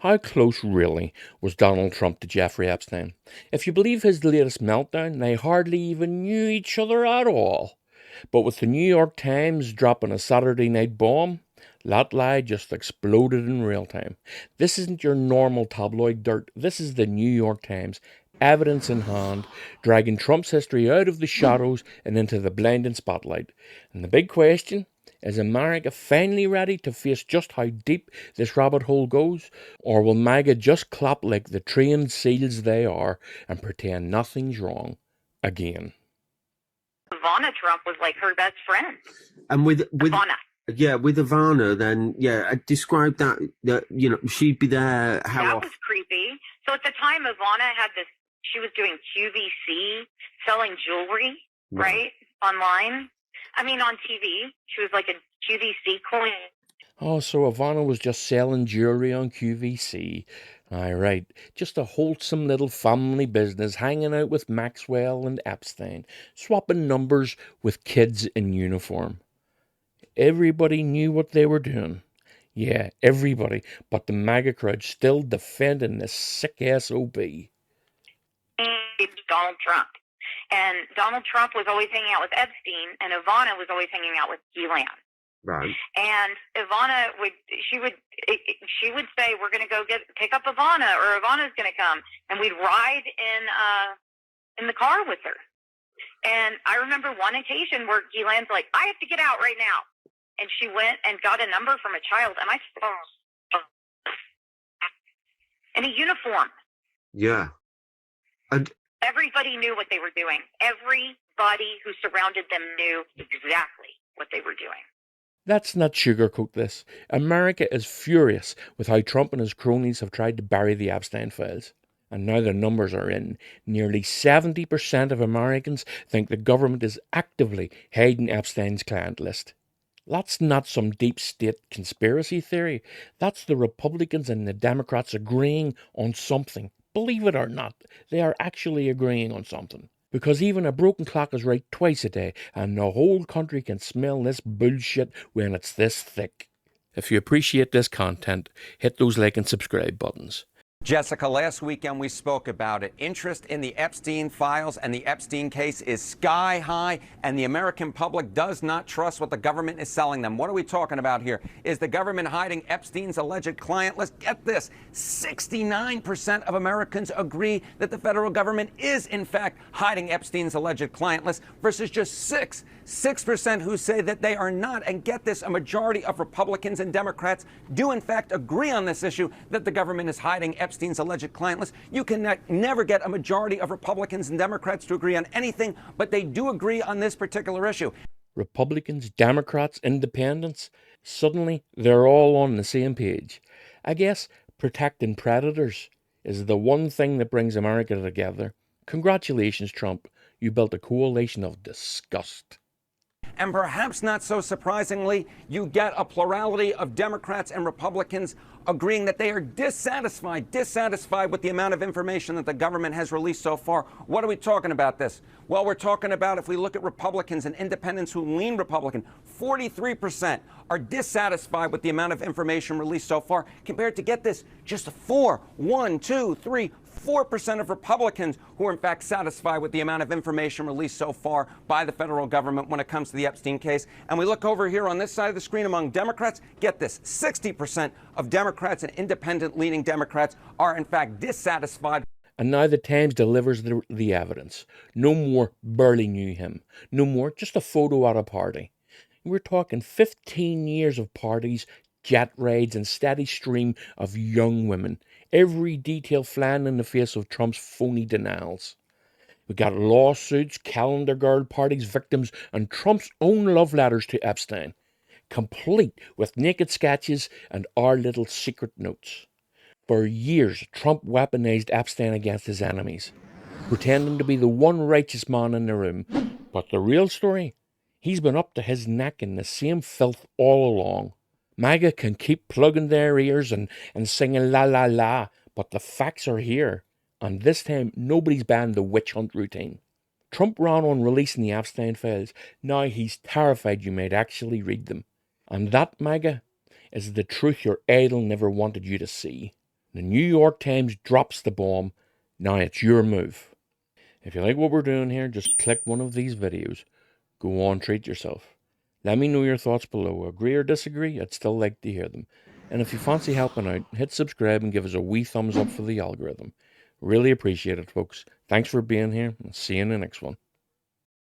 How close, really, was Donald Trump to Jeffrey Epstein? If you believe his latest meltdown, they hardly even knew each other at all. But with the New York Times dropping a Saturday night bomb, that lie just exploded in real time. This isn't your normal tabloid dirt. This is the New York Times, evidence in hand, dragging Trump's history out of the shadows and into the blinding spotlight. And the big question, is America finally ready to face just how deep this rabbit hole goes? Or will MAGA just clap like the trained seals they are and pretend nothing's wrong again? Ivana Trump was like her best friend. And with Ivana. Yeah, with Ivana, then, I described that, she'd be there. That was creepy. So at the time, Ivana had she was doing QVC, selling jewelry, right? Online. I mean, on TV. She was like a QVC queen. Oh, so Ivana was just selling jewelry on QVC. Aye, right. Just a wholesome little family business, hanging out with Maxwell and Epstein, swapping numbers with kids in uniform. Everybody knew what they were doing. Yeah, everybody. But the MAGA crowd still defending this sick SOB. Donald Trump. And Donald Trump was always hanging out with Epstein, and Ivana was always hanging out with Ghislaine. Right. And Ivana would say, "We're going to go pick up Ivana, or Ivana's going to come," and we'd ride in the car with her. And I remember one occasion where Ghislaine's like, "I have to get out right now," and she went and got a number from a child, and I saw in a uniform. Yeah. And everybody knew what they were doing. Everybody who surrounded them knew exactly what they were doing. Let's not sugarcoat this. America is furious with how Trump and his cronies have tried to bury the Epstein files. And now the numbers are in. Nearly 70% of Americans think the government is actively hiding Epstein's client list. That's not some deep state conspiracy theory. That's the Republicans and the Democrats agreeing on something. Believe it or not, they are actually agreeing on something. Because even a broken clock is right twice a day, and the whole country can smell this bullshit when it's this thick. If you appreciate this content, hit those like and subscribe buttons. Jessica, last weekend we spoke about it. Interest in the Epstein files and the Epstein case is sky high, and the American public does not trust what the government is selling them. What are we talking about here? Is the government hiding Epstein's alleged client list? Get this, 69% of Americans agree that the federal government is, in fact, hiding Epstein's alleged client list versus just 6% who say that they are not. And get this, a majority of Republicans and Democrats do, in fact, agree on this issue that the government is hiding Epstein's alleged client list. You can never get a majority of Republicans and Democrats to agree on anything, but they do agree on this particular issue. Republicans, Democrats, Independents, suddenly they're all on the same page. I guess protecting predators is the one thing that brings America together. Congratulations, Trump. You built a coalition of disgust. And perhaps not so surprisingly, you get a plurality of Democrats and Republicans agreeing that they are dissatisfied with the amount of information that the government has released so far. What are we talking about this? Well, we're talking about, if we look at Republicans and independents who lean Republican, 43% are dissatisfied with the amount of information released so far, compared to, get this, just 4% of Republicans who are in fact satisfied with the amount of information released so far by the federal government when it comes to the Epstein case. And we look over here on this side of the screen among Democrats, get this, 60% of Democrats and independent leaning Democrats are in fact dissatisfied. And now the Times delivers the evidence. No more barely knew him. No more just a photo at a party. We're talking 15 years of parties, jet rides, and steady stream of young women. Every detail flying in the face of Trump's phony denials. We got lawsuits, calendar girl parties, victims, and Trump's own love letters to Epstein, complete with naked sketches and our little secret notes. For years, Trump weaponized Epstein against his enemies, pretending to be the one righteous man in the room. But the real story? He's been up to his neck in the same filth all along. MAGA can keep plugging their ears and singing la la la, but the facts are here. And this time, nobody's banned the witch hunt routine. Trump ran on releasing the Epstein files. Now he's terrified you might actually read them. And that, MAGA, is the truth your idol never wanted you to see. The New York Times drops the bomb. Now it's your move. If you like what we're doing here, just click one of these videos. Go on, treat yourself. Let me know your thoughts below. Agree or disagree, I'd still like to hear them. And if you fancy helping out, hit subscribe and give us a wee thumbs up for the algorithm. Really appreciate it, folks. Thanks for being here, and see you in the next one.